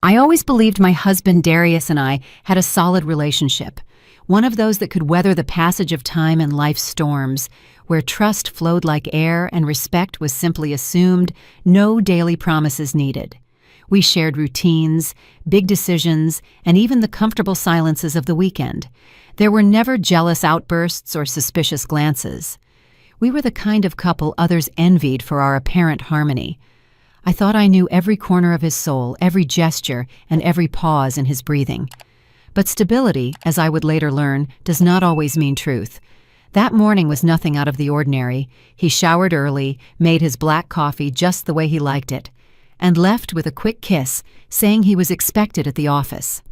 I always believed my husband Darius and I had a solid relationship, one of those that could weather the passage of time and life's storms, where trust flowed like air and respect was simply assumed, no daily promises needed. We shared routines, big decisions, and even the comfortable silences of the weekend. There were never jealous outbursts or suspicious glances. We were the kind of couple others envied for our apparent harmony. I thought I knew every corner of his soul, every gesture, and every pause in his breathing. But stability, as I would later learn, does not always mean truth. That morning was nothing out of the ordinary. He showered early, made his black coffee just the way he liked it, and left with a quick kiss, saying he was expected at the office.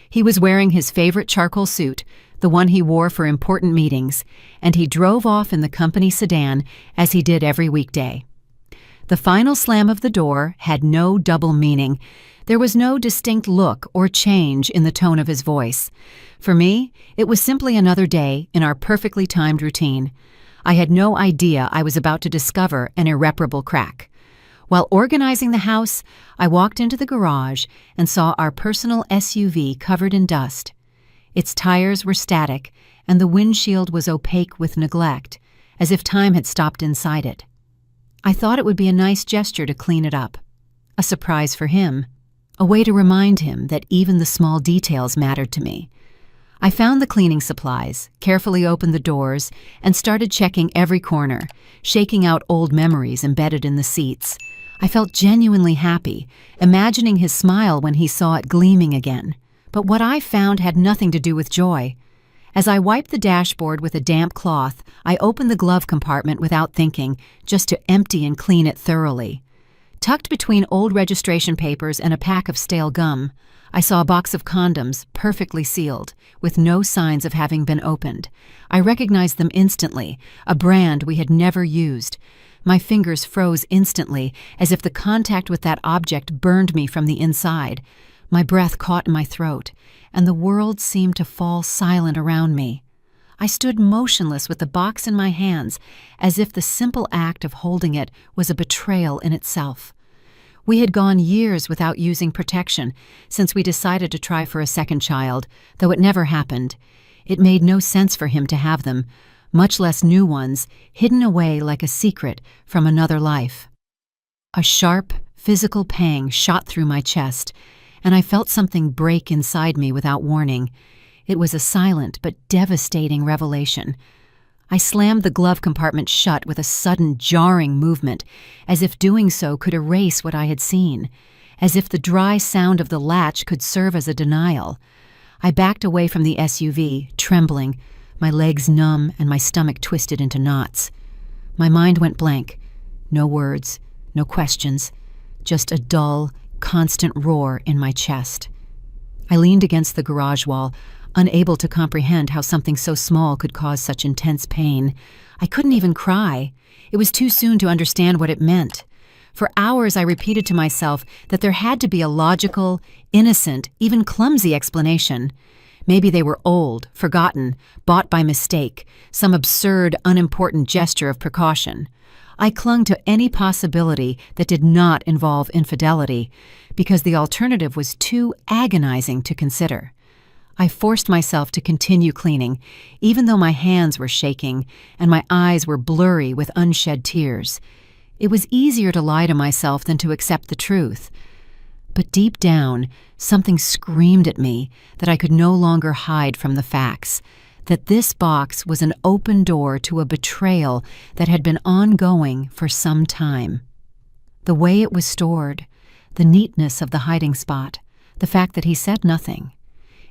He was wearing his favorite charcoal suit, the one he wore for important meetings, and he drove off in the company sedan as he did every weekday. The final slam of the door had no double meaning. There was no distinct look or change in the tone of his voice. For me, it was simply another day in our perfectly timed routine. I had no idea I was about to discover an irreparable crack. While organizing the house, I walked into the garage and saw our personal SUV covered in dust. Its tires were static, and the windshield was opaque with neglect, as if time had stopped inside it. I thought it would be a nice gesture to clean it up. A surprise for him. A way to remind him that even the small details mattered to me. I found the cleaning supplies, carefully opened the doors, and started checking every corner, shaking out old memories embedded in the seats. I felt genuinely happy, imagining his smile when he saw it gleaming again. But what I found had nothing to do with joy. As I wiped the dashboard with a damp cloth, I opened the glove compartment without thinking, just to empty and clean it thoroughly. Tucked between old registration papers and a pack of stale gum, I saw a box of condoms, perfectly sealed, with no signs of having been opened. I recognized them instantly, a brand we had never used. My fingers froze instantly, as if the contact with that object burned me from the inside. My breath caught in my throat, and the world seemed to fall silent around me. I stood motionless with the box in my hands, as if the simple act of holding it was a betrayal in itself. We had gone years without using protection since we decided to try for a second child, though it never happened. It made no sense for him to have them, much less new ones, hidden away like a secret from another life. A sharp, physical pang shot through my chest, and I felt something break inside me without warning. It was a silent but devastating revelation. I slammed the glove compartment shut with a sudden, jarring movement, as if doing so could erase what I had seen, as if the dry sound of the latch could serve as a denial. I backed away from the SUV, trembling, my legs numb and my stomach twisted into knots. My mind went blank. No words, no questions, just a dull, constant roar in my chest. I leaned against the garage wall, unable to comprehend how something so small could cause such intense pain. I couldn't even cry. It was too soon to understand what it meant. For hours I repeated to myself that there had to be a logical, innocent, even clumsy explanation. Maybe they were old, forgotten, bought by mistake, some absurd, unimportant gesture of precaution. I clung to any possibility that did not involve infidelity, because the alternative was too agonizing to consider. I forced myself to continue cleaning, even though my hands were shaking and my eyes were blurry with unshed tears. It was easier to lie to myself than to accept the truth. But deep down, something screamed at me that I could no longer hide from the facts, that this box was an open door to a betrayal that had been ongoing for some time. The way it was stored, the neatness of the hiding spot, the fact that he said nothing.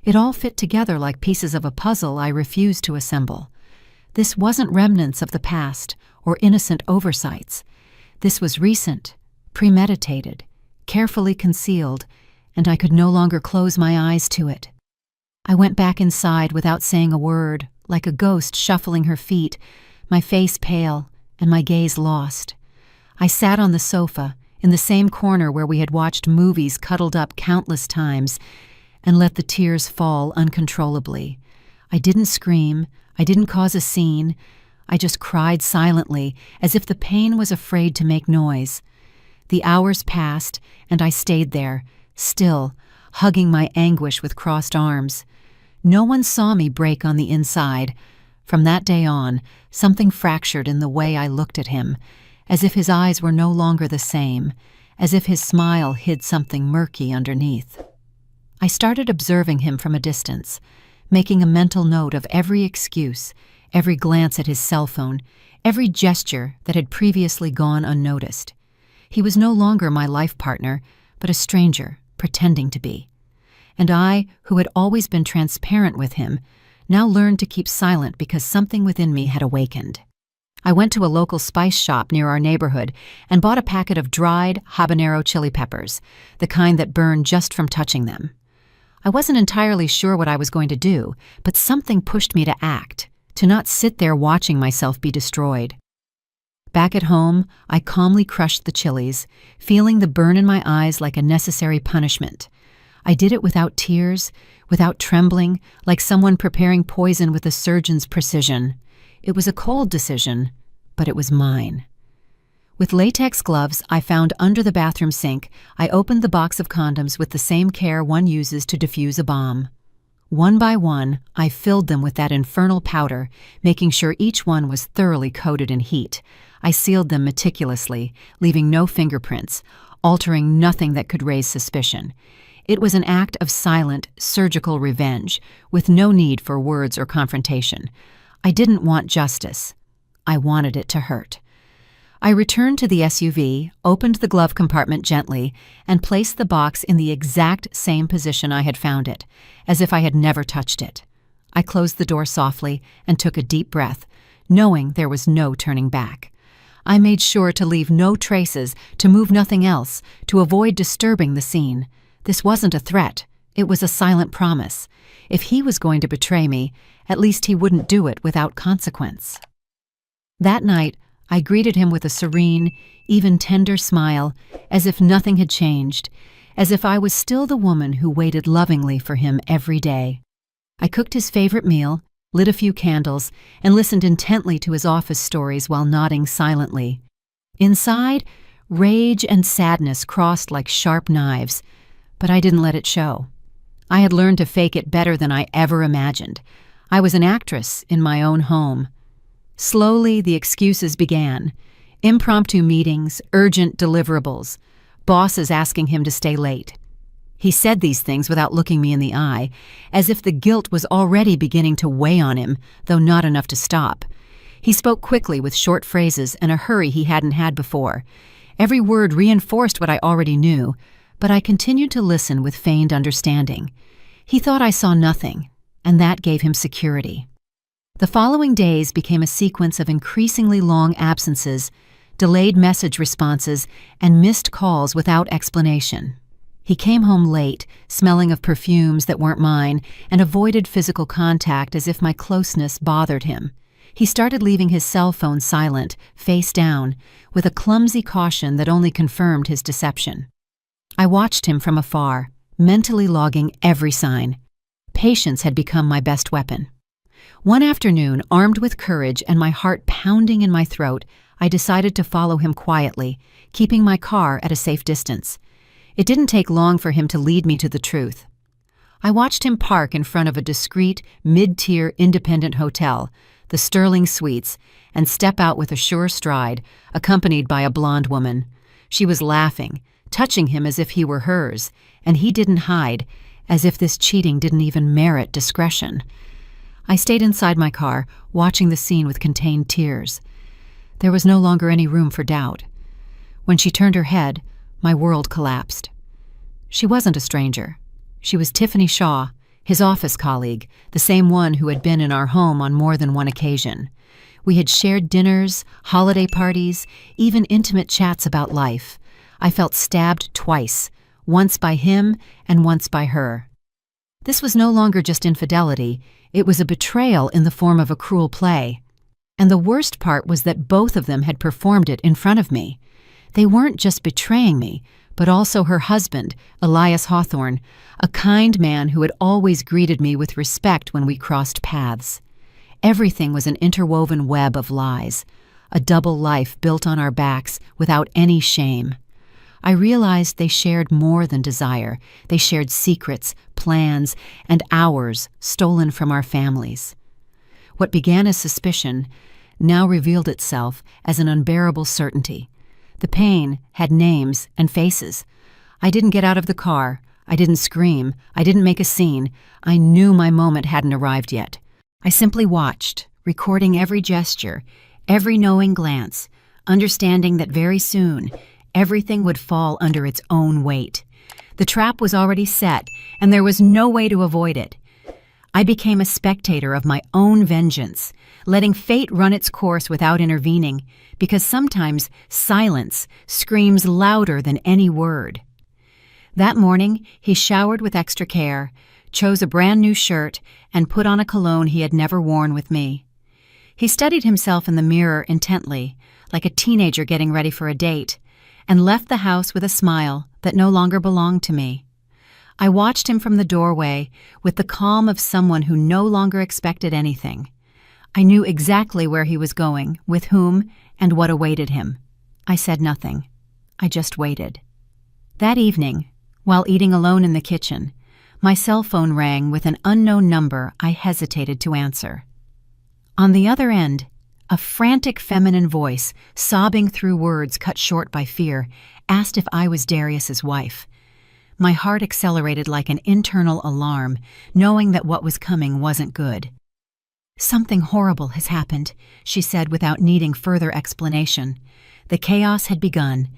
It all fit together like pieces of a puzzle I refused to assemble. This wasn't remnants of the past or innocent oversights. This was recent, premeditated, carefully concealed, and I could no longer close my eyes to it. I went back inside without saying a word, like a ghost shuffling her feet, my face pale and my gaze lost. I sat on the sofa, in the same corner where we had watched movies cuddled up countless times, and let the tears fall uncontrollably. I didn't scream, I didn't cause a scene, I just cried silently, as if the pain was afraid to make noise. The hours passed, and I stayed there, still, hugging my anguish with crossed arms. No one saw me break on the inside. From that day on, something fractured in the way I looked at him, as if his eyes were no longer the same, as if his smile hid something murky underneath. I started observing him from a distance, making a mental note of every excuse, every glance at his cell phone, every gesture that had previously gone unnoticed. He was no longer my life partner, but a stranger, pretending to be. And I, who had always been transparent with him, now learned to keep silent because something within me had awakened. I went to a local spice shop near our neighborhood and bought a packet of dried habanero chili peppers, the kind that burn just from touching them. I wasn't entirely sure what I was going to do, but something pushed me to act, to not sit there watching myself be destroyed. Back at home, I calmly crushed the chilies, feeling the burn in my eyes like a necessary punishment. I did it without tears, without trembling, like someone preparing poison with a surgeon's precision. It was a cold decision, but it was mine. With latex gloves I found under the bathroom sink, I opened the box of condoms with the same care one uses to defuse a bomb. One by one, I filled them with that infernal powder, making sure each one was thoroughly coated in heat. I sealed them meticulously, leaving no fingerprints, altering nothing that could raise suspicion. It was an act of silent, surgical revenge, with no need for words or confrontation. I didn't want justice. I wanted it to hurt. I returned to the SUV, opened the glove compartment gently, and placed the box in the exact same position I had found it, as if I had never touched it. I closed the door softly and took a deep breath, knowing there was no turning back. I made sure to leave no traces, to move nothing else, to avoid disturbing the scene. This wasn't a threat. It was a silent promise. If he was going to betray me, at least he wouldn't do it without consequence. That night, I greeted him with a serene, even tender smile, as if nothing had changed, as if I was still the woman who waited lovingly for him every day. I cooked his favorite meal, lit a few candles, and listened intently to his office stories while nodding silently. Inside, rage and sadness crossed like sharp knives, but I didn't let it show. I had learned to fake it better than I ever imagined. I was an actress in my own home. Slowly, the excuses began. Impromptu meetings, urgent deliverables, bosses asking him to stay late. He said these things without looking me in the eye, as if the guilt was already beginning to weigh on him, though not enough to stop. He spoke quickly with short phrases and a hurry he hadn't had before. Every word reinforced what I already knew, but I continued to listen with feigned understanding. He thought I saw nothing, and that gave him security. The following days became a sequence of increasingly long absences, delayed message responses, and missed calls without explanation. He came home late, smelling of perfumes that weren't mine, and avoided physical contact as if my closeness bothered him. He started leaving his cell phone silent, face down, with a clumsy caution that only confirmed his deception. I watched him from afar, mentally logging every sign. Patience had become my best weapon. One afternoon, armed with courage and my heart pounding in my throat, I decided to follow him quietly, keeping my car at a safe distance. It didn't take long for him to lead me to the truth. I watched him park in front of a discreet, mid-tier independent hotel, the Sterling Suites, and step out with a sure stride, accompanied by a blonde woman. She was laughing, touching him as if he were hers, and he didn't hide, as if this cheating didn't even merit discretion. I stayed inside my car, watching the scene with contained tears. There was no longer any room for doubt. When she turned her head, my world collapsed. She wasn't a stranger. She was Tiffany Shaw, his office colleague, the same one who had been in our home on more than one occasion. We had shared dinners, holiday parties, even intimate chats about life. I felt stabbed twice, once by him and once by her. This was no longer just infidelity, it was a betrayal in the form of a cruel play. And the worst part was that both of them had performed it in front of me. They weren't just betraying me, but also her husband, Elias Hawthorne, a kind man who had always greeted me with respect when we crossed paths. Everything was an interwoven web of lies, a double life built on our backs without any shame. I realized they shared more than desire. They shared secrets, plans, and hours stolen from our families. What began as suspicion now revealed itself as an unbearable certainty. The pain had names and faces. I didn't get out of the car. I didn't scream. I didn't make a scene. I knew my moment hadn't arrived yet. I simply watched, recording every gesture, every knowing glance, understanding that very soon, everything would fall under its own weight. The trap was already set, and there was no way to avoid it. I became a spectator of my own vengeance, letting fate run its course without intervening, because sometimes silence screams louder than any word. That morning, he showered with extra care, chose a brand new shirt, and put on a cologne he had never worn with me. He studied himself in the mirror intently, like a teenager getting ready for a date, and left the house with a smile that no longer belonged to me. I watched him from the doorway with the calm of someone who no longer expected anything. I knew exactly where he was going, with whom, and what awaited him. I said nothing. I just waited. That evening, while eating alone in the kitchen, my cell phone rang with an unknown number I hesitated to answer. On the other end, a frantic feminine voice, sobbing through words cut short by fear, asked if I was Darius's wife. My heart accelerated like an internal alarm, knowing that what was coming wasn't good. "Something horrible has happened," she said without needing further explanation. The chaos had begun,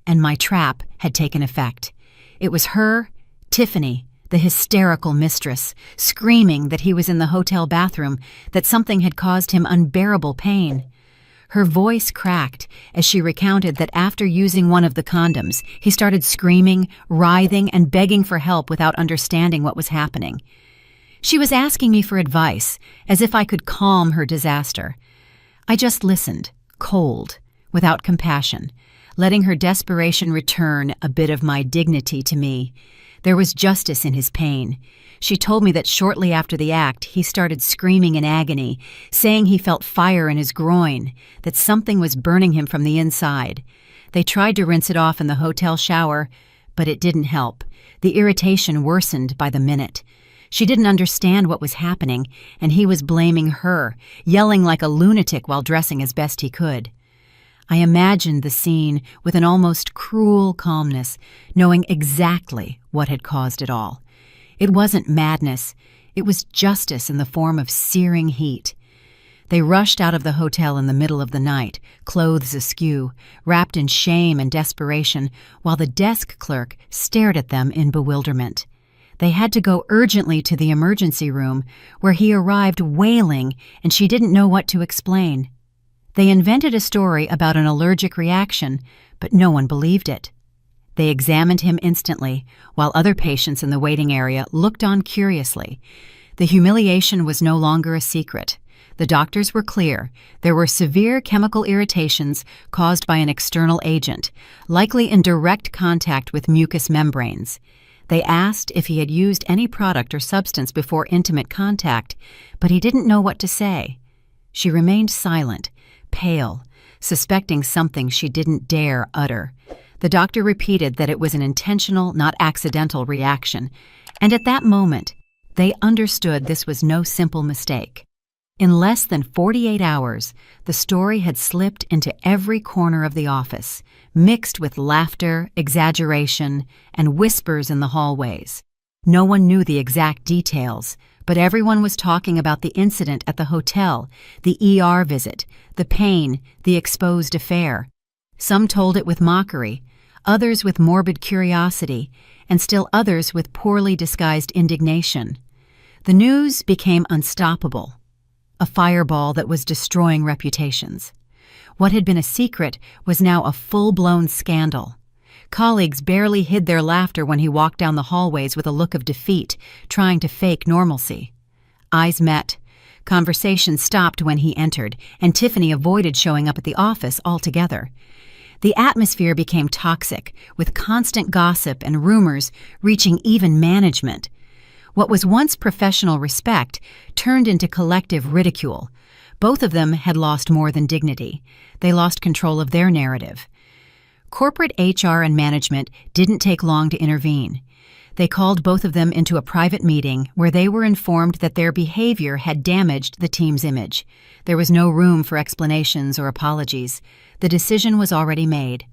and my trap had taken effect. It was her, Tiffany, the hysterical mistress, screaming that he was in the hotel bathroom, that something had caused him unbearable pain. Her voice cracked as she recounted that after using one of the condoms, he started screaming, writhing, and begging for help without understanding what was happening. She was asking me for advice, as if I could calm her disaster. I just listened, cold, without compassion, letting her desperation return a bit of my dignity to me. There was justice in his pain. She told me that shortly after the act, he started screaming in agony, saying he felt fire in his groin, that something was burning him from the inside. They tried to rinse it off in the hotel shower, but it didn't help. The irritation worsened by the minute. She didn't understand what was happening, and he was blaming her, yelling like a lunatic while dressing as best he could. I imagined the scene with an almost cruel calmness, knowing exactly what had caused it all. It wasn't madness. It was justice in the form of searing heat. They rushed out of the hotel in the middle of the night, clothes askew, wrapped in shame and desperation, while the desk clerk stared at them in bewilderment. They had to go urgently to the emergency room, where he arrived wailing, and she didn't know what to explain. They invented a story about an allergic reaction, but no one believed it. They examined him instantly, while other patients in the waiting area looked on curiously. The humiliation was no longer a secret. The doctors were clear. There were severe chemical irritations caused by an external agent, likely in direct contact with mucous membranes. They asked if he had used any product or substance before intimate contact, but he didn't know what to say. She remained silent, pale, suspecting something she didn't dare utter. The doctor repeated that it was an intentional, not accidental reaction, and at that moment, they understood this was no simple mistake. In less than 48 hours, the story had slipped into every corner of the office, mixed with laughter, exaggeration, and whispers in the hallways. No one knew the exact details, but everyone was talking about the incident at the hotel, the ER visit, the pain, the exposed affair. Some told it with mockery, others with morbid curiosity, and still others with poorly disguised indignation. The news became unstoppable, a fireball that was destroying reputations. What had been a secret was now a full-blown scandal. Colleagues barely hid their laughter when he walked down the hallways with a look of defeat, trying to fake normalcy. Eyes met. Conversation stopped when he entered, and Tiffany avoided showing up at the office altogether. The atmosphere became toxic, with constant gossip and rumors reaching even management. What was once professional respect turned into collective ridicule. Both of them had lost more than dignity. They lost control of their narrative. Corporate HR and management didn't take long to intervene. They called both of them into a private meeting where they were informed that their behavior had damaged the team's image. There was no room for explanations or apologies. The decision was already made.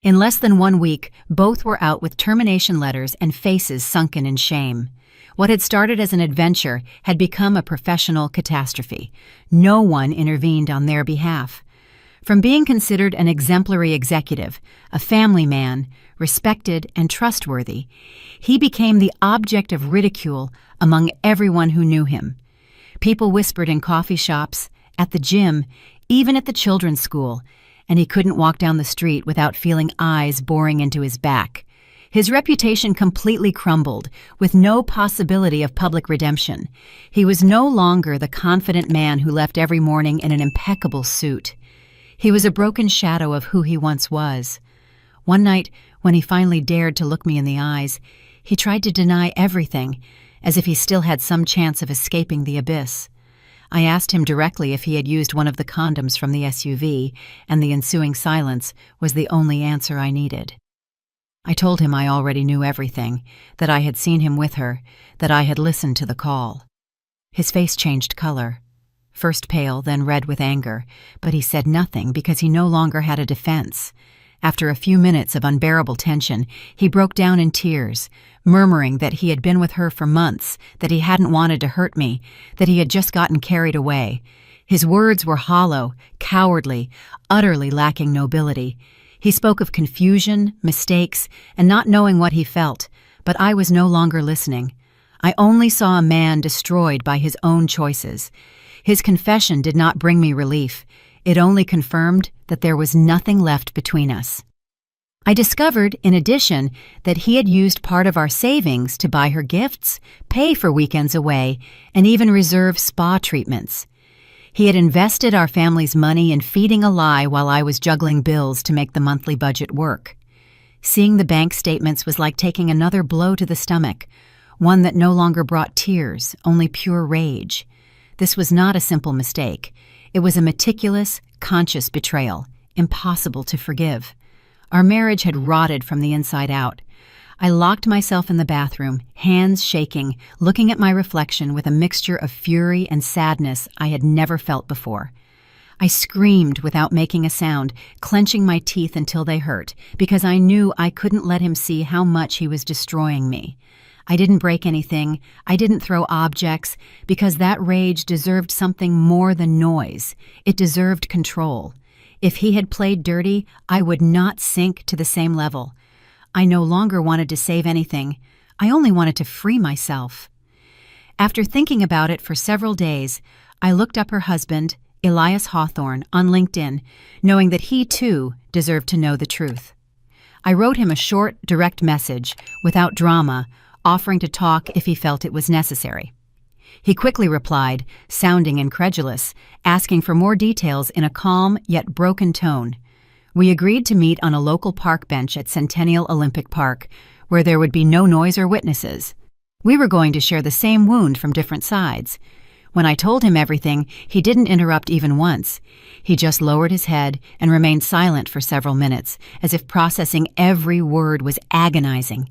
In less than 1 week, both were out with termination letters and faces sunken in shame. What had started as an adventure had become a professional catastrophe. No one intervened on their behalf. From being considered an exemplary executive, a family man, respected and trustworthy, he became the object of ridicule among everyone who knew him. People whispered in coffee shops, at the gym, even at the children's school, and he couldn't walk down the street without feeling eyes boring into his back. His reputation completely crumbled, with no possibility of public redemption. He was no longer the confident man who left every morning in an impeccable suit. He was a broken shadow of who he once was. One night, when he finally dared to look me in the eyes, he tried to deny everything, as if he still had some chance of escaping the abyss. I asked him directly if he had used one of the condoms from the SUV, and the ensuing silence was the only answer I needed. I told him I already knew everything, that I had seen him with her, that I had listened to the call. His face changed color, first pale, then red with anger, but he said nothing because he no longer had a defense. After a few minutes of unbearable tension, he broke down in tears, murmuring that he had been with her for months, that he hadn't wanted to hurt me, that he had just gotten carried away. His words were hollow, cowardly, utterly lacking nobility. He spoke of confusion, mistakes, and not knowing what he felt, but I was no longer listening. I only saw a man destroyed by his own choices. His confession did not bring me relief. It only confirmed that there was nothing left between us. I discovered, in addition, that he had used part of our savings to buy her gifts, pay for weekends away, and even reserve spa treatments. He had invested our family's money in feeding a lie while I was juggling bills to make the monthly budget work. Seeing the bank statements was like taking another blow to the stomach, one that no longer brought tears, only pure rage. This was not a simple mistake. It was a meticulous, conscious betrayal, impossible to forgive. Our marriage had rotted from the inside out. I locked myself in the bathroom, hands shaking, looking at my reflection with a mixture of fury and sadness I had never felt before. I screamed without making a sound, clenching my teeth until they hurt, because I knew I couldn't let him see how much he was destroying me. I didn't break anything, I didn't throw objects, because that rage deserved something more than noise. It deserved control. If he had played dirty, I would not sink to the same level. I no longer wanted to save anything. I only wanted to free myself. After thinking about it for several days, I looked up her husband, Elias Hawthorne, on LinkedIn, knowing that he too deserved to know the truth. I wrote him a short, direct message, without drama, offering to talk if he felt it was necessary. He quickly replied, sounding incredulous, asking for more details in a calm yet broken tone. We agreed to meet on a local park bench at Centennial Olympic Park, where there would be no noise or witnesses. We were going to share the same wound from different sides. When I told him everything, he didn't interrupt even once. He just lowered his head and remained silent for several minutes, as if processing every word was agonizing.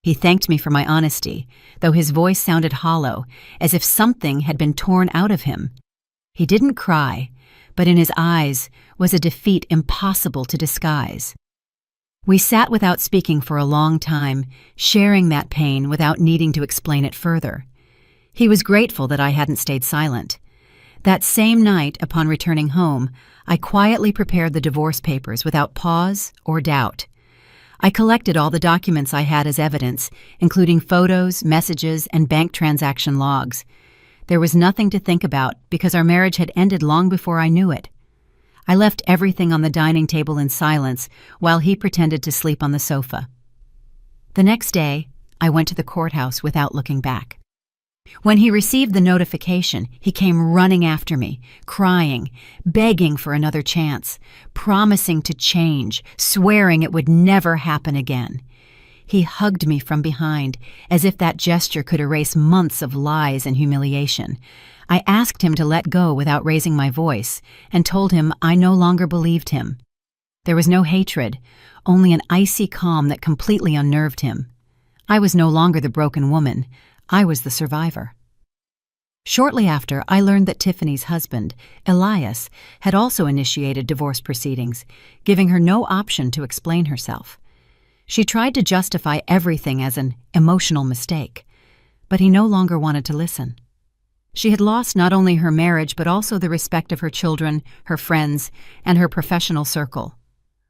He thanked me for my honesty, though his voice sounded hollow, as if something had been torn out of him. He didn't cry, but in his eyes was a defeat impossible to disguise. We sat without speaking for a long time, sharing that pain without needing to explain it further. He was grateful that I hadn't stayed silent. That same night, upon returning home, I quietly prepared the divorce papers without pause or doubt. I collected all the documents I had as evidence, including photos, messages, and bank transaction logs. There was nothing to think about because our marriage had ended long before I knew it. I left everything on the dining table in silence while he pretended to sleep on the sofa. The next day, I went to the courthouse without looking back. When he received the notification, he came running after me, crying, begging for another chance, promising to change, swearing it would never happen again. He hugged me from behind, as if that gesture could erase months of lies and humiliation. I asked him to let go without raising my voice, and told him I no longer believed him. There was no hatred, only an icy calm that completely unnerved him. I was no longer the broken woman. I was the survivor. Shortly after, I learned that Tiffany's husband, Elias, had also initiated divorce proceedings, giving her no option to explain herself. She tried to justify everything as an emotional mistake, but he no longer wanted to listen. She had lost not only her marriage but also the respect of her children, her friends, and her professional circle.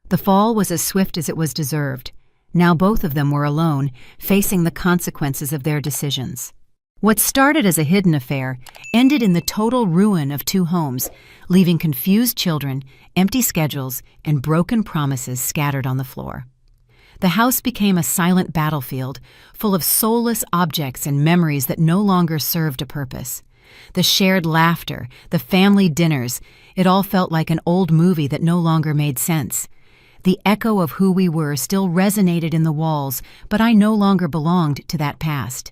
The fall was as swift as it was deserved. Now both of them were alone, facing the consequences of their decisions. What started as a hidden affair ended in the total ruin of two homes, leaving confused children, empty schedules, and broken promises scattered on the floor. The house became a silent battlefield, full of soulless objects and memories that no longer served a purpose. The shared laughter, the family dinners, it all felt like an old movie that no longer made sense. The echo of who we were still resonated in the walls, but I no longer belonged to that past.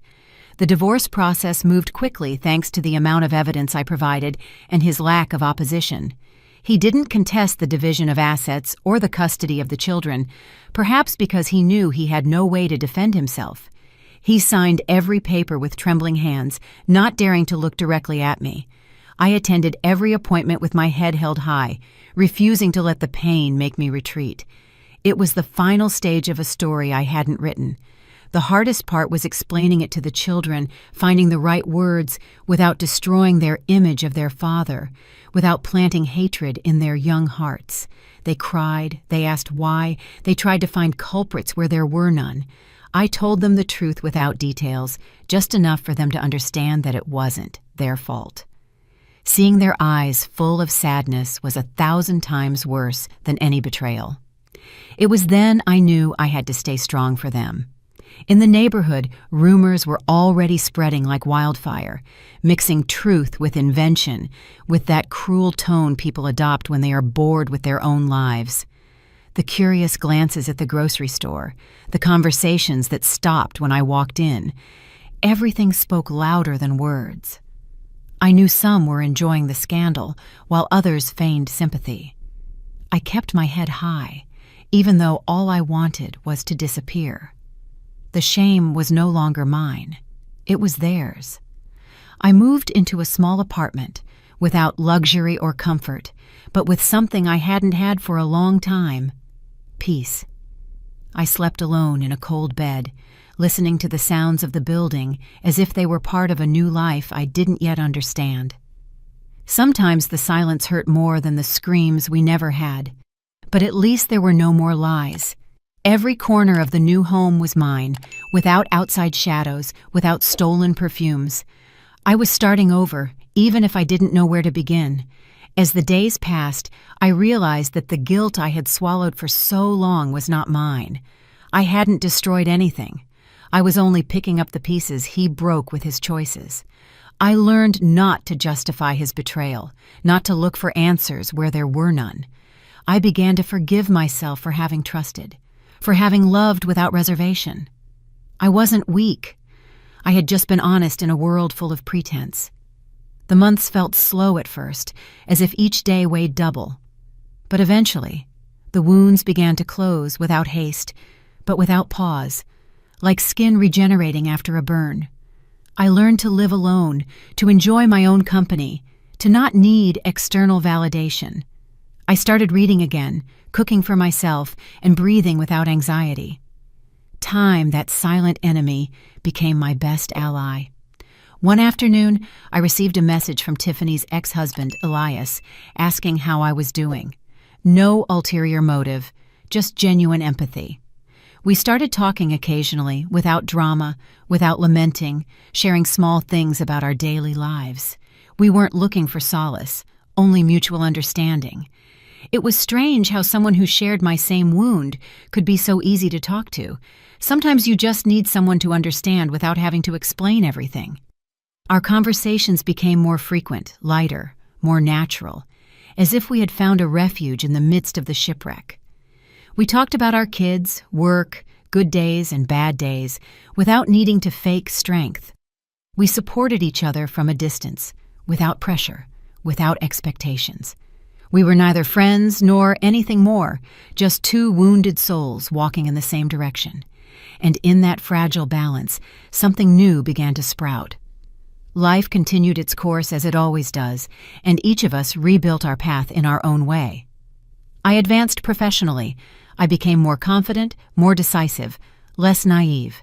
The divorce process moved quickly thanks to the amount of evidence I provided and his lack of opposition. He didn't contest the division of assets or the custody of the children, perhaps because he knew he had no way to defend himself. He signed every paper with trembling hands, not daring to look directly at me. I attended every appointment with my head held high, refusing to let the pain make me retreat. It was the final stage of a story I hadn't written. The hardest part was explaining it to the children, finding the right words without destroying their image of their father, without planting hatred in their young hearts. They cried, they asked why, they tried to find culprits where there were none. I told them the truth without details, just enough for them to understand that it wasn't their fault. Seeing their eyes full of sadness was 1,000 times worse than any betrayal. It was then I knew I had to stay strong for them. In the neighborhood, rumors were already spreading like wildfire, mixing truth with invention, with that cruel tone people adopt when they are bored with their own lives. The curious glances at the grocery store, the conversations that stopped when I walked in, everything spoke louder than words. I knew some were enjoying the scandal, while others feigned sympathy. I kept my head high, even though all I wanted was to disappear. The shame was no longer mine. It was theirs. I moved into a small apartment, without luxury or comfort, but with something I hadn't had for a long time: peace. I slept alone in a cold bed, listening to the sounds of the building as if they were part of a new life I didn't yet understand. Sometimes the silence hurt more than the screams we never had, but at least there were no more lies. Every corner of the new home was mine, without outside shadows, without stolen perfumes. I was starting over, even if I didn't know where to begin. As the days passed, I realized that the guilt I had swallowed for so long was not mine. I hadn't destroyed anything. I was only picking up the pieces he broke with his choices. I learned not to justify his betrayal, not to look for answers where there were none. I began to forgive myself for having trusted, for having loved without reservation. I wasn't weak. I had just been honest in a world full of pretense. The months felt slow at first, as if each day weighed double. But eventually, the wounds began to close without haste, but without pause, like skin regenerating after a burn. I learned to live alone, to enjoy my own company, to not need external validation. I started reading again, cooking for myself, and breathing without anxiety. Time, that silent enemy, became my best ally. One afternoon, I received a message from Tiffany's ex-husband, Elias, asking how I was doing. No ulterior motive, just genuine empathy. We started talking occasionally, without drama, without lamenting, sharing small things about our daily lives. We weren't looking for solace, only mutual understanding. It was strange how someone who shared my same wound could be so easy to talk to. Sometimes you just need someone to understand without having to explain everything. Our conversations became more frequent, lighter, more natural, as if we had found a refuge in the midst of the shipwreck. We talked about our kids, work, good days and bad days, without needing to fake strength. We supported each other from a distance, without pressure, without expectations. We were neither friends nor anything more, just two wounded souls walking in the same direction. And in that fragile balance, something new began to sprout. Life continued its course as it always does, and each of us rebuilt our path in our own way. I advanced professionally. I became more confident, more decisive, less naive.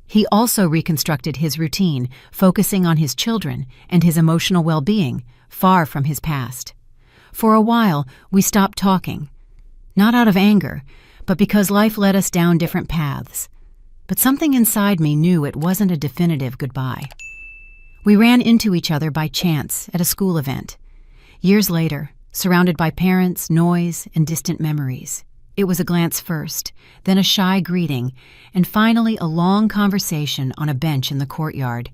He also reconstructed his routine, focusing on his children and his emotional well-being, far from his past. For a while, we stopped talking. Not out of anger, but because life led us down different paths. But something inside me knew it wasn't a definitive goodbye. We ran into each other by chance at a school event. Years later, surrounded by parents, noise, and distant memories. It was a glance first, then a shy greeting, and finally a long conversation on a bench in the courtyard.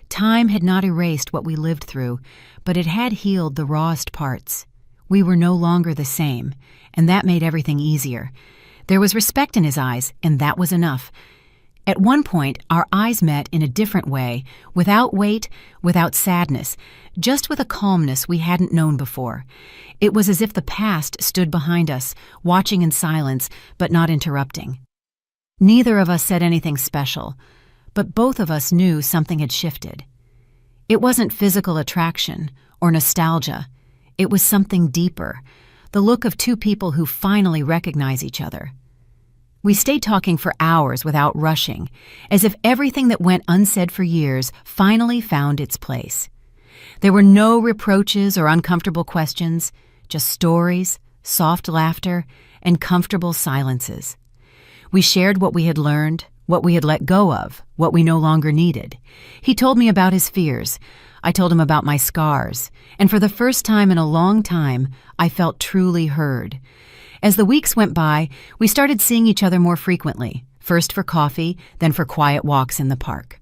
Time had not erased what we lived through, but it had healed the rawest parts. We were no longer the same, and that made everything easier. There was respect in his eyes, and that was enough. At one point, our eyes met in a different way, without weight, without sadness, just with a calmness we hadn't known before. It was as if the past stood behind us, watching in silence, but not interrupting. Neither of us said anything special, but both of us knew something had shifted. It wasn't physical attraction or nostalgia. It was something deeper, the look of two people who finally recognize each other. We stayed talking for hours without rushing, as if everything that went unsaid for years finally found its place. There were no reproaches or uncomfortable questions, just stories, soft laughter, and comfortable silences. We shared what we had learned, what we had let go of, what we no longer needed. He told me about his fears. I told him about my scars, and for the first time in a long time, I felt truly heard. As the weeks went by, we started seeing each other more frequently, first for coffee, then for quiet walks in the park.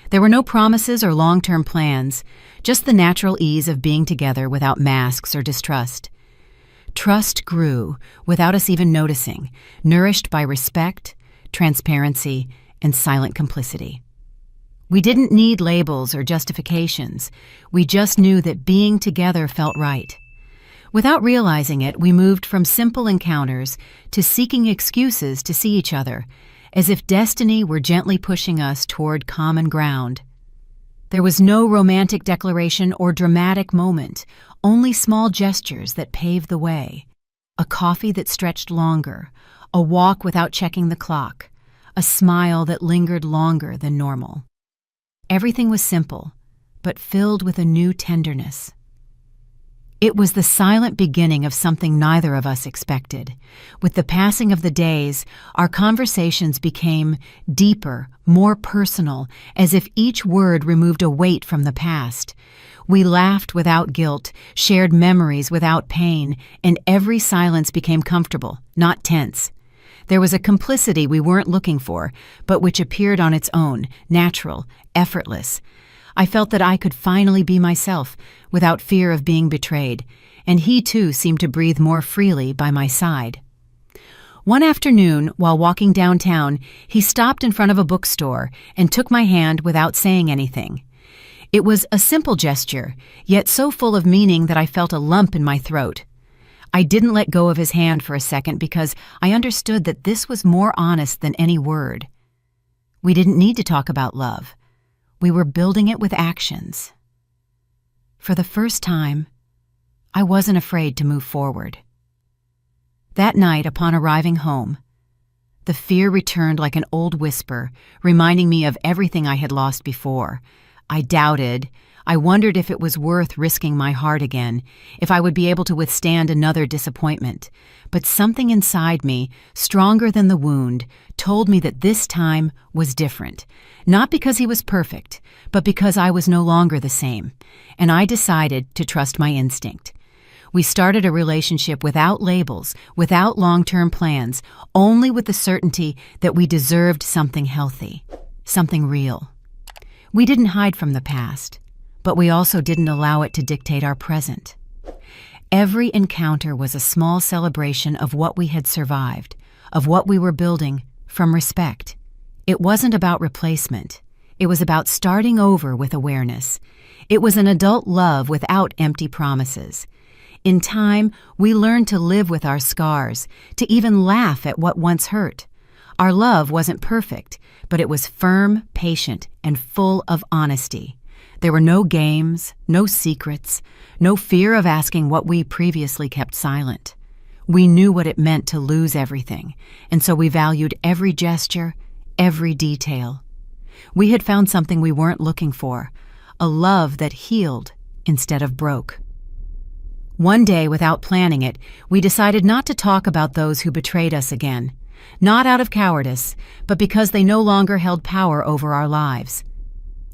There were no promises or long-term plans, just the natural ease of being together without masks or distrust. Trust grew without us even noticing, nourished by respect, transparency, and silent complicity. We didn't need labels or justifications. We just knew that being together felt right. Without realizing it, we moved from simple encounters to seeking excuses to see each other, as if destiny were gently pushing us toward common ground. There was no romantic declaration or dramatic moment, only small gestures that paved the way. A coffee that stretched longer, a walk without checking the clock, a smile that lingered longer than normal. Everything was simple, but filled with a new tenderness. It was the silent beginning of something neither of us expected. With the passing of the days, our conversations became deeper, more personal, as if each word removed a weight from the past. We laughed without guilt, shared memories without pain, and every silence became comfortable, not tense. There was a complicity we weren't looking for, but which appeared on its own, natural, effortless. I felt that I could finally be myself, without fear of being betrayed, and he too seemed to breathe more freely by my side. One afternoon, while walking downtown, he stopped in front of a bookstore and took my hand without saying anything. It was a simple gesture, yet so full of meaning that I felt a lump in my throat. I didn't let go of his hand for a second because I understood that this was more honest than any word. We didn't need to talk about love. We were building it with actions. For the first time, I wasn't afraid to move forward. That night, upon arriving home, the fear returned like an old whisper, reminding me of everything I had lost before. I doubted. I wondered if it was worth risking my heart again, if I would be able to withstand another disappointment. But something inside me, stronger than the wound, told me that this time was different. Not because he was perfect, but because I was no longer the same. And I decided to trust my instinct. We started a relationship without labels, without long-term plans, only with the certainty that we deserved something healthy, something real. We didn't hide from the past, but we also didn't allow it to dictate our present. Every encounter was a small celebration of what we had survived, of what we were building from respect. It wasn't about replacement. It was about starting over with awareness. It was an adult love without empty promises. In time, we learned to live with our scars, to even laugh at what once hurt. Our love wasn't perfect, but it was firm, patient, and full of honesty. There were no games, no secrets, no fear of asking what we previously kept silent. We knew what it meant to lose everything, and so we valued every gesture, every detail. We had found something we weren't looking for, a love that healed instead of broke. One day, without planning it, we decided not to talk about those who betrayed us again. Not out of cowardice, but because they no longer held power over our lives.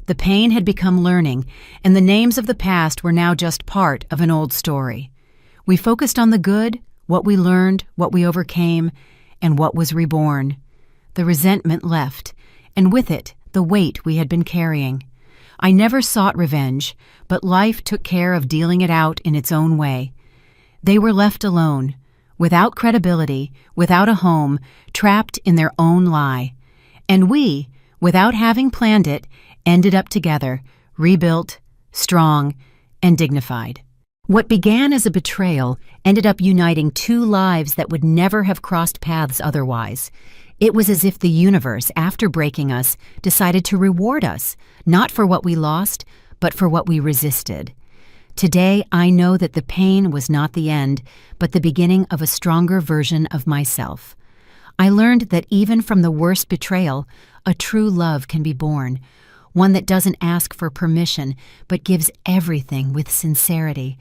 The pain had become learning, and the names of the past were now just part of an old story. We focused on the good, what we learned, what we overcame, and what was reborn. The resentment left, and with it, the weight we had been carrying. I never sought revenge, but life took care of dealing it out in its own way. They were left alone, without credibility, without a home, trapped in their own lie. And we, without having planned it, ended up together, rebuilt, strong, and dignified. What began as a betrayal ended up uniting two lives that would never have crossed paths otherwise. It was as if the universe, after breaking us, decided to reward us, not for what we lost, but for what we resisted. Today, I know that the pain was not the end, but the beginning of a stronger version of myself. I learned that even from the worst betrayal, a true love can be born, one that doesn't ask for permission, but gives everything with sincerity.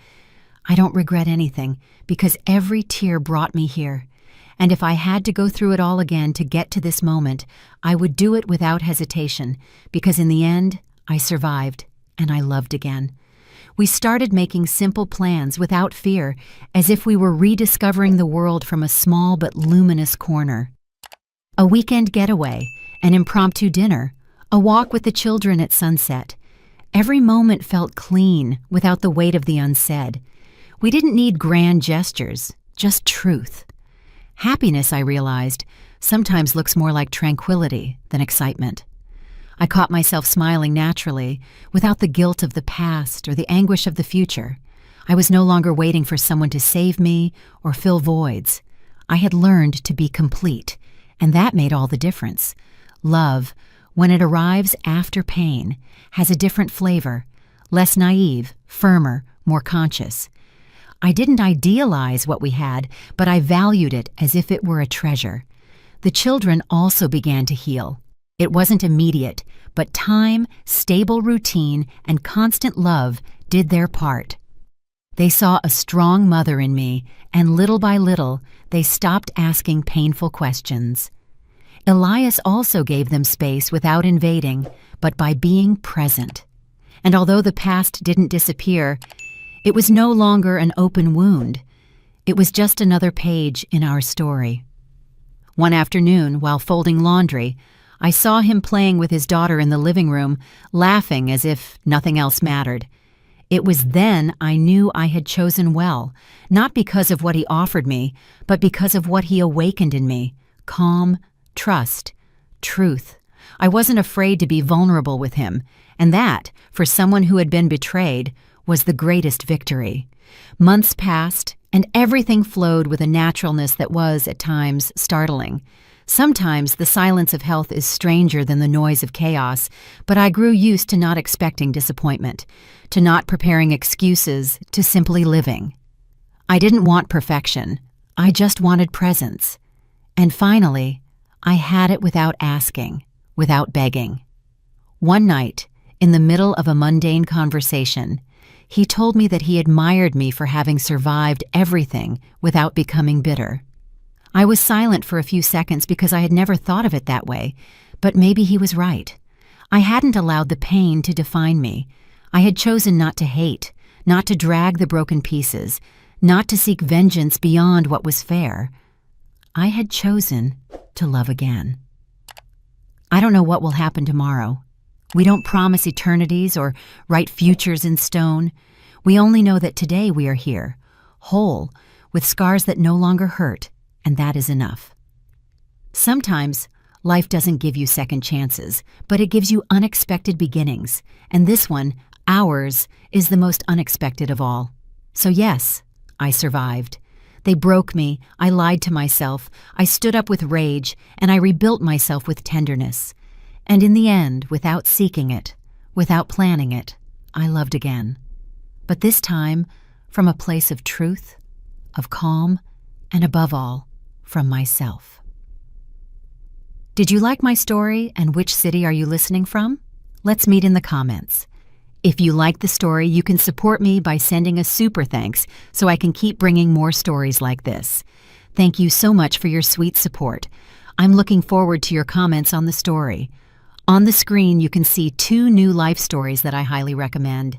I don't regret anything, because every tear brought me here. And if I had to go through it all again to get to this moment, I would do it without hesitation, because in the end, I survived, and I loved again. We started making simple plans without fear, as if we were rediscovering the world from a small but luminous corner. A weekend getaway, an impromptu dinner, a walk with the children at sunset. Every moment felt clean, without the weight of the unsaid. We didn't need grand gestures, just truth. Happiness, I realized, sometimes looks more like tranquility than excitement. I caught myself smiling naturally, without the guilt of the past or the anguish of the future. I was no longer waiting for someone to save me or fill voids. I had learned to be complete, and that made all the difference. Love, when it arrives after pain, has a different flavor, less naive, firmer, more conscious. I didn't idealize what we had, but I valued it as if it were a treasure. The children also began to heal. It wasn't immediate, but time, stable routine, and constant love did their part. They saw a strong mother in me, and little by little, they stopped asking painful questions. Elias also gave them space without invading, but by being present. And although the past didn't disappear, it was no longer an open wound. It was just another page in our story. One afternoon, while folding laundry, I saw him playing with his daughter in the living room, laughing as if nothing else mattered. It was then I knew I had chosen well, not because of what he offered me, but because of what he awakened in me: calm, trust, truth. I wasn't afraid to be vulnerable with him, and that, for someone who had been betrayed, was the greatest victory. Months passed, and everything flowed with a naturalness that was, at times, startling. Sometimes the silence of health is stranger than the noise of chaos, but I grew used to not expecting disappointment, to not preparing excuses, to simply living. I didn't want perfection. I just wanted presence. And finally, I had it without asking, without begging. One night, in the middle of a mundane conversation, he told me that he admired me for having survived everything without becoming bitter. I was silent for a few seconds because I had never thought of it that way, but maybe he was right. I hadn't allowed the pain to define me. I had chosen not to hate, not to drag the broken pieces, not to seek vengeance beyond what was fair. I had chosen to love again. I don't know what will happen tomorrow. We don't promise eternities or write futures in stone. We only know that today we are here, whole, with scars that no longer hurt, and that is enough. Sometimes, life doesn't give you second chances, but it gives you unexpected beginnings, and this one, ours, is the most unexpected of all. So yes, I survived. They broke me, I lied to myself, I stood up with rage, and I rebuilt myself with tenderness. And in the end, without seeking it, without planning it, I loved again. But this time, from a place of truth, of calm, and above all, from myself. Did you like my story, and which city are you listening from? Let's meet in the comments. If you like the story, you can support me by sending a super thanks so I can keep bringing more stories like this. Thank you so much for your sweet support. I'm looking forward to your comments on the story. On the screen, you can see 2 new life stories that I highly recommend.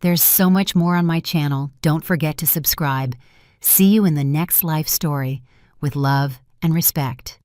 There's so much more on my channel. Don't forget to subscribe. See you in the next life story with love and respect.